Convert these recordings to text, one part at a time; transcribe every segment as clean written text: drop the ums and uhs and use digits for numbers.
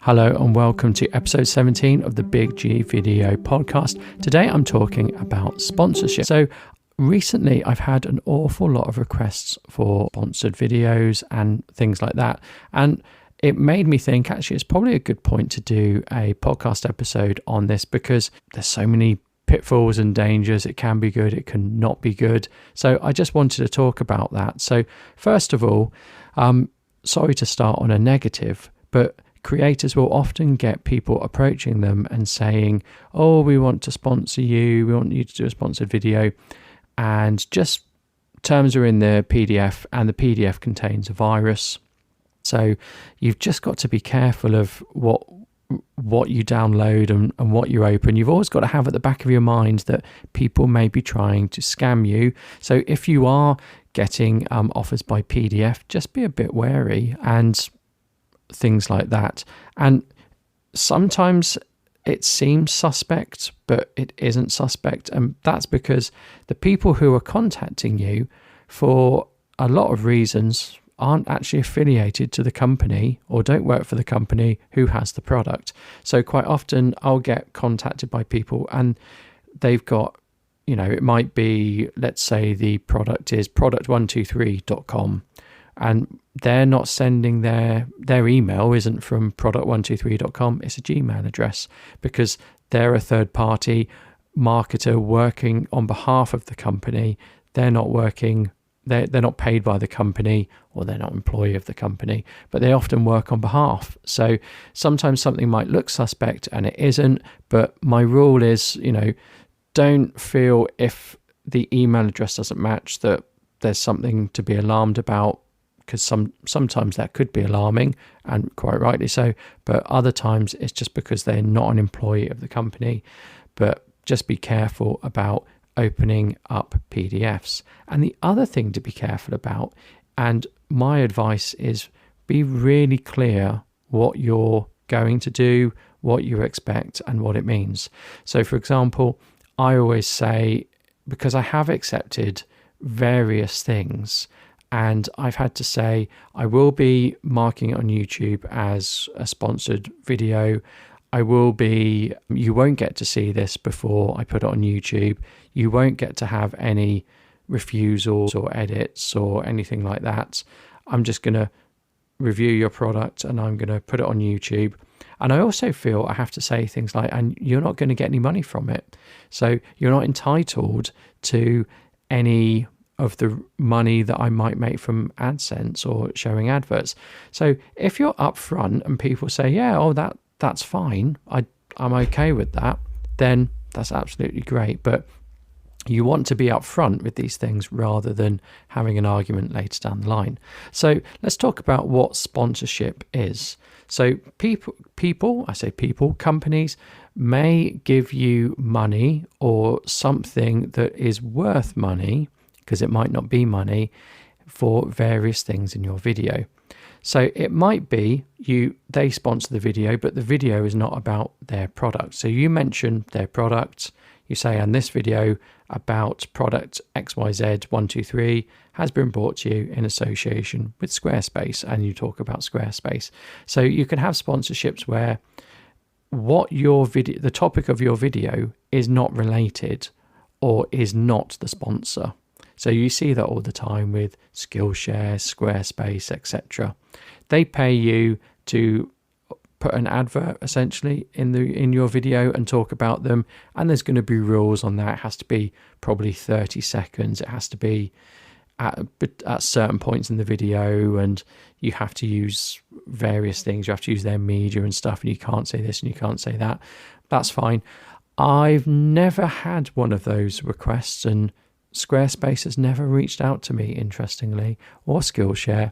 Hello and welcome to episode 17 of the Big G Video Podcast. Today I'm talking about sponsorship. So recently I've had an awful lot of requests for sponsored videos and things like that. And it made me think actually it's probably a good point to do a podcast episode on this because there's so many pitfalls and dangers. It can be good, it can not be good. So I just wanted to talk about that. So first of all, sorry to start on a negative, but creators will often get people approaching them and saying, oh, we want to sponsor you, we want you to do a sponsored video, and just terms are in the PDF and the PDF contains a virus. So you've just got to be careful of what you download and what you open. You've always got to have at the back of your mind that people may be trying to scam you. So if you are getting offers by PDF, just be a bit wary and things like that. And sometimes it seems suspect, but it isn't suspect. And that's because the people who are contacting you for a lot of reasons aren't actually affiliated to the company or don't work for the company who has the product. So quite often I'll get contacted by people and they've got, it might be, let's say the product is product123.com. And they're not sending their email isn't from product123.com, it's a Gmail address because they're a third party marketer working on behalf of the company. They're not working, they're not paid by the company or they're not an employee of the company, but they often work on behalf. So sometimes something might look suspect and it isn't, but my rule is, don't feel if the email address doesn't match that there's something to be alarmed about, because sometimes that could be alarming and quite rightly so, but other times it's just because they're not an employee of the company. But just be careful about opening up PDFs. And the other thing to be careful about, and my advice is be really clear what you're going to do, what you expect and what it means. So for example, I always say, because I have accepted various things and I've had to say, I will be marking it on YouTube as a sponsored video. You won't get to see this before I put it on YouTube. You won't get to have any refusals or edits or anything like that. I'm just going to review your product and I'm going to put it on YouTube. And I also feel I have to say things like, and you're not going to get any money from it. So you're not entitled to any of the money that I might make from AdSense or showing adverts. So if you're upfront and people say, that's fine, I'm okay with that, then that's absolutely great. But you want to be upfront with these things rather than having an argument later down the line. So let's talk about what sponsorship is. So companies may give you money or something that is worth money, because it might not be money, for various things in your video. So it might be they sponsor the video, but the video is not about their product. So you mention their product, you say, and this video about product XYZ123 has been brought to you in association with Squarespace, and you talk about Squarespace. So you can have sponsorships where the topic of your video is not related or is not the sponsor. So you see that all the time with Skillshare, Squarespace, etc. They pay you to put an advert essentially in your video and talk about them, and there's going to be rules on that. It has to be probably 30 seconds. It has to be at certain points in the video, and you have to use various things. You have to use their media and stuff, and you can't say this and you can't say that. That's fine. I've never had one of those requests, and Squarespace has never reached out to me, interestingly, or Skillshare.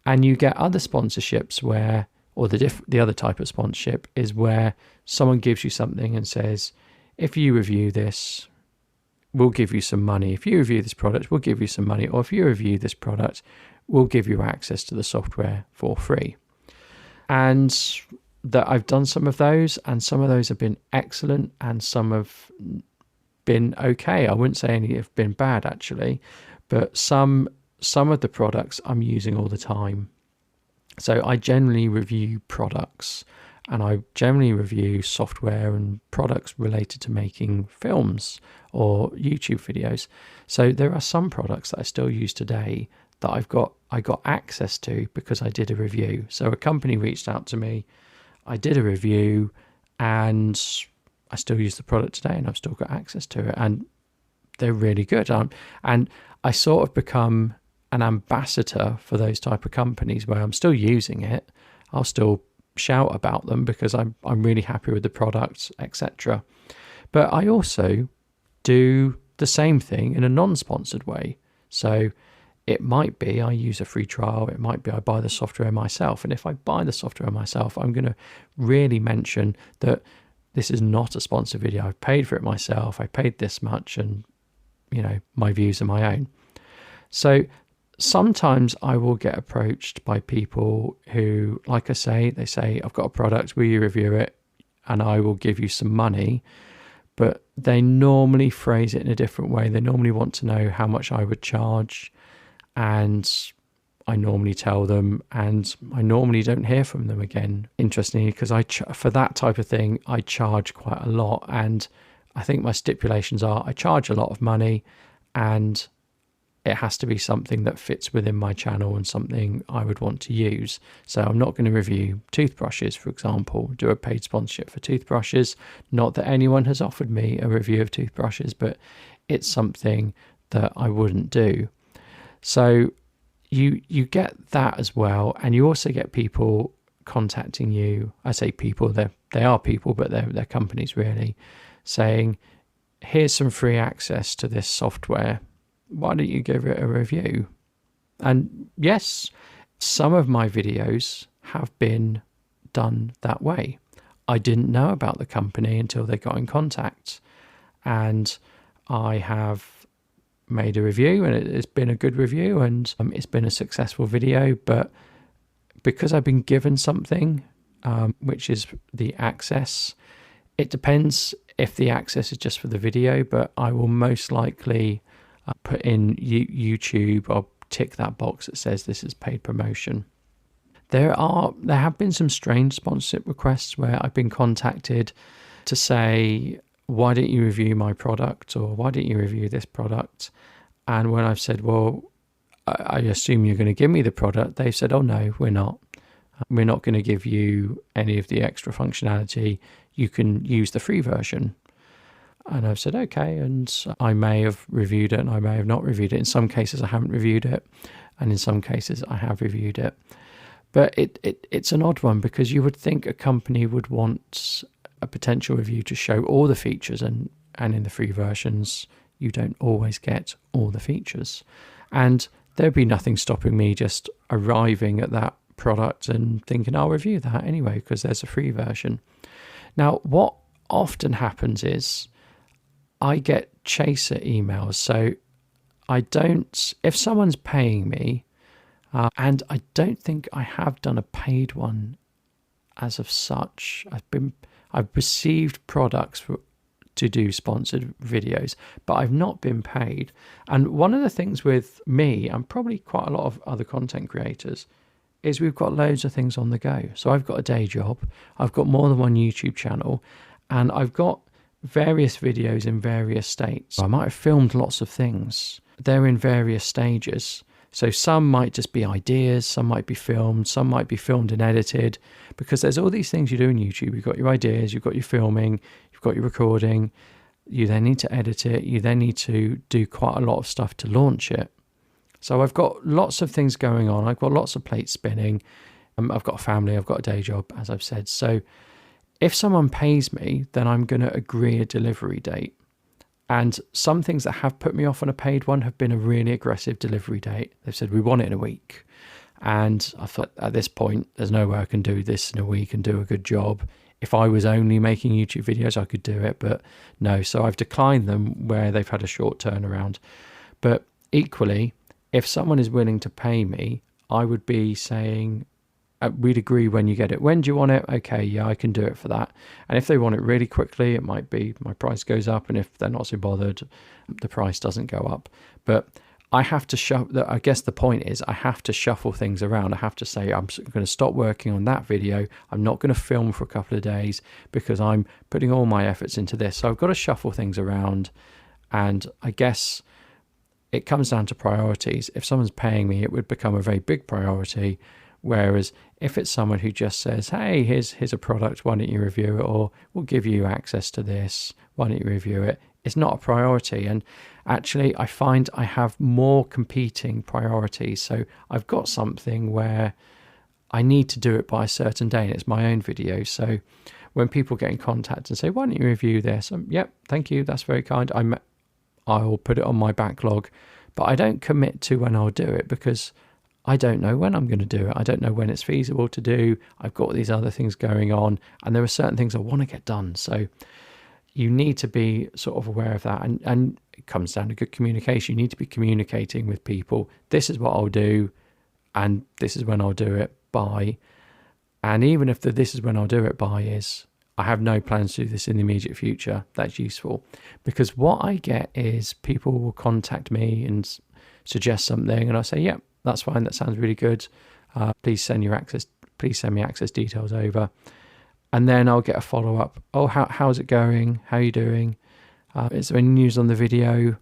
And you get other sponsorships where, or the other type of sponsorship is where someone gives you something and says, if you review this, we'll give you some money. If you review this product, we'll give you some money. Or if you review this product, we'll give you access to the software for free. And that I've done some of those, and some of those have been excellent, and some have been okay. I wouldn't say any have been bad actually, but some of the products I'm using all the time. So I generally review products, and I generally review software and products related to making films or YouTube videos. So there are some products that I still use today that I got access to because I did a review. So a company reached out to me, I did a review, and I still use the product today, and I've still got access to it, and they're really good. And I sort of become an ambassador for those type of companies where I'm still using it. I'll still shout about them because I'm really happy with the products, etc. But I also do the same thing in a non-sponsored way. So it might be I use a free trial, it might be I buy the software myself. And if I buy the software myself, I'm going to really mention that this is not a sponsored video. I've paid for it myself. I paid this much, and my views are my own. So sometimes I will get approached by people who, like I say, they say, I've got a product, will you review it? And I will give you some money. But they normally phrase it in a different way. They normally want to know how much I would charge. And I normally tell them, and I normally don't hear from them again. Interestingly, because for that type of thing, I charge quite a lot. And I think my stipulations are I charge a lot of money, and it has to be something that fits within my channel and something I would want to use. So I'm not going to review toothbrushes, for example, do a paid sponsorship for toothbrushes. Not that anyone has offered me a review of toothbrushes, but it's something that I wouldn't do. So you get that as well, and you also get people contacting you. I say people, they are people, but they're companies really, saying, here's some free access to this software. Why don't you give it a review? And yes, some of my videos have been done that way. I didn't know about the company until they got in contact, and I have made a review, and it's been a good review, and it's been a successful video. But because I've been given something, which is the access, it depends if the access is just for the video, but I will most likely put in YouTube, or tick that box that says this is paid promotion. There have been some strange sponsorship requests where I've been contacted to say, why don't you review my product, or why don't you review this product? And when I've said, well, I assume you're going to give me the product, they've said, oh no, we're not. We're not going to give you any of the extra functionality. You can use the free version. And I've said, okay, and I may have reviewed it and I may have not reviewed it. In some cases, I haven't reviewed it, and in some cases, I have reviewed it. But it's an odd one, because you would think a company would want a potential review to show all the features, and in the free versions, you don't always get all the features. And there'd be nothing stopping me just arriving at that product and thinking, I'll review that anyway, because there's a free version. Now, what often happens is I get chaser emails. So if someone's paying me, and I don't think I have done a paid one as of such. I've received products to do sponsored videos, but I've not been paid. And one of the things with me, and probably quite a lot of other content creators, is we've got loads of things on the go. So I've got a day job, I've got more than one YouTube channel, and I've got various videos in various states. I might have filmed lots of things. They're in various stages. So some might just be ideas, some might be filmed, some might be filmed and edited, because there's all these things you do in YouTube. You've got your ideas, you've got your filming, you've got your recording, you then need to edit it, you then need to do quite a lot of stuff to launch it. So I've got lots of things going on. I've got lots of plates spinning. I've got a family, I've got a day job, as I've said. So if someone pays me, then I'm going to agree a delivery date. And some things that have put me off on a paid one have been a really aggressive delivery date. They've said, we want it in a week. And I thought, at this point, there's no way I can do this in a week and do a good job. If I was only making YouTube videos, I could do it, but no. So I've declined them where they've had a short turnaround. But equally, if someone is willing to pay me, I would be saying, we'd agree when you get it. When do you want it? Okay, yeah, I can do it for that. And if they want it really quickly, it might be my price goes up. And if they're not so bothered, the price doesn't go up. But I have to shuffle. I guess the point is I have to shuffle things around. I have to say I'm going to stop working on that video. I'm not going to film for a couple of days because I'm putting all my efforts into this. So I've got to shuffle things around. And I guess it comes down to priorities. If someone's paying me, it would become a very big priority. Whereas if it's someone who just says, hey, here's a product, why don't you review it? Or we'll give you access to this, why don't you review it? It's not a priority. And actually, I find I have more competing priorities. So I've got something where I need to do it by a certain day, and it's my own video. So when people get in contact and say, why don't you review this? Yep, thank you, that's very kind. I'll put it on my backlog, but I don't commit to when I'll do it because I don't know when I'm going to do it. I don't know when it's feasible to do. I've got these other things going on, and there are certain things I want to get done. So you need to be sort of aware of that. And it comes down to good communication. You need to be communicating with people. This is what I'll do, and this is when I'll do it by. And even if this is when I'll do it by is, I have no plans to do this in the immediate future, that's useful. Because what I get is people will contact me and suggest something, and I say, yeah, that's fine, that sounds really good. Please send me access details over. And then I'll get a follow-up. Oh, how's it going? How are you doing? Is there any news on the video?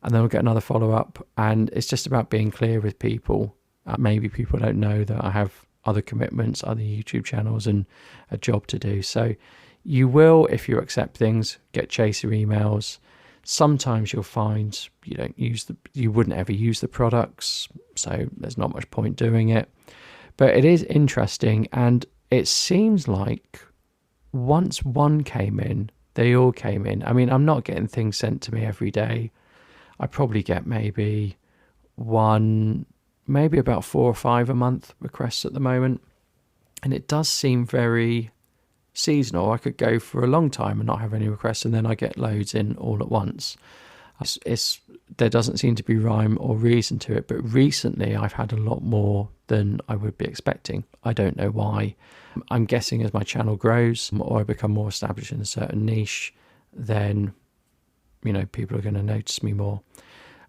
And then I'll get another follow-up. And it's just about being clear with people. Maybe people don't know that I have other commitments, other YouTube channels, and a job to do. So you will, if you accept things, get chaser emails. Sometimes you'll find you wouldn't ever use the products, so there's not much point doing it. But it is interesting, and it seems like once one came in, they all came in. I mean, I'm not getting things sent to me every day. I probably get maybe about 4 or 5 a month requests at the moment. And it does seem very seasonal. I could go for a long time and not have any requests, and then I get loads in all at once. There doesn't seem to be rhyme or reason to it, but recently I've had a lot more than I would be expecting. I don't know why. I'm guessing as my channel grows or I become more established in a certain niche, then people are going to notice me more.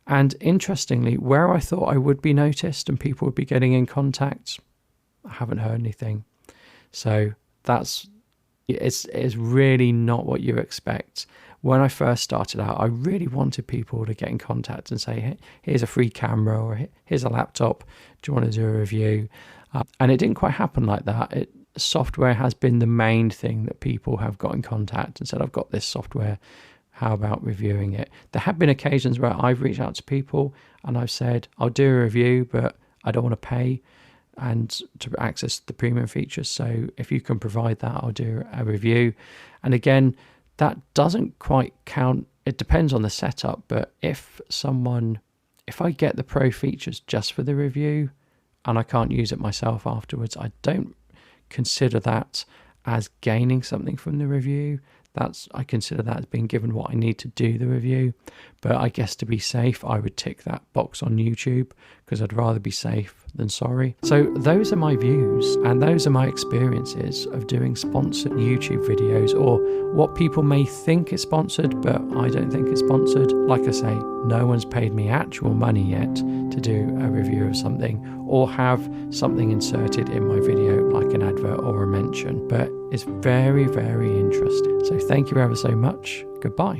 And interestingly, where I thought I would be noticed and people would be getting in contact, I haven't heard anything. So it's really not what you expect. When I first started out, I really wanted people to get in contact and say, hey, here's a free camera, or here's a laptop, do you want to do a review? And it didn't quite happen like that. Software has been the main thing that people have got in contact and said, I've got this software, how about reviewing it? There have been occasions where I've reached out to people and I've said, I'll do a review, but I don't want to pay and to access the premium features. So if you can provide that, I'll do a review. And again, that doesn't quite count. It depends on the setup, but if I get the pro features just for the review and I can't use it myself afterwards, I don't consider that as gaining something from the review. I consider that as being given what I need to do the review. But I guess to be safe, I would tick that box on YouTube because I'd rather be safe than sorry. So those are my views and those are my experiences of doing sponsored YouTube videos, or what people may think is sponsored, but I don't think it's sponsored. Like I say, no one's paid me actual money yet to do a review of something or have something inserted in my video like an advert or a mention, but it's very, very interesting. So thank you ever so much. Goodbye.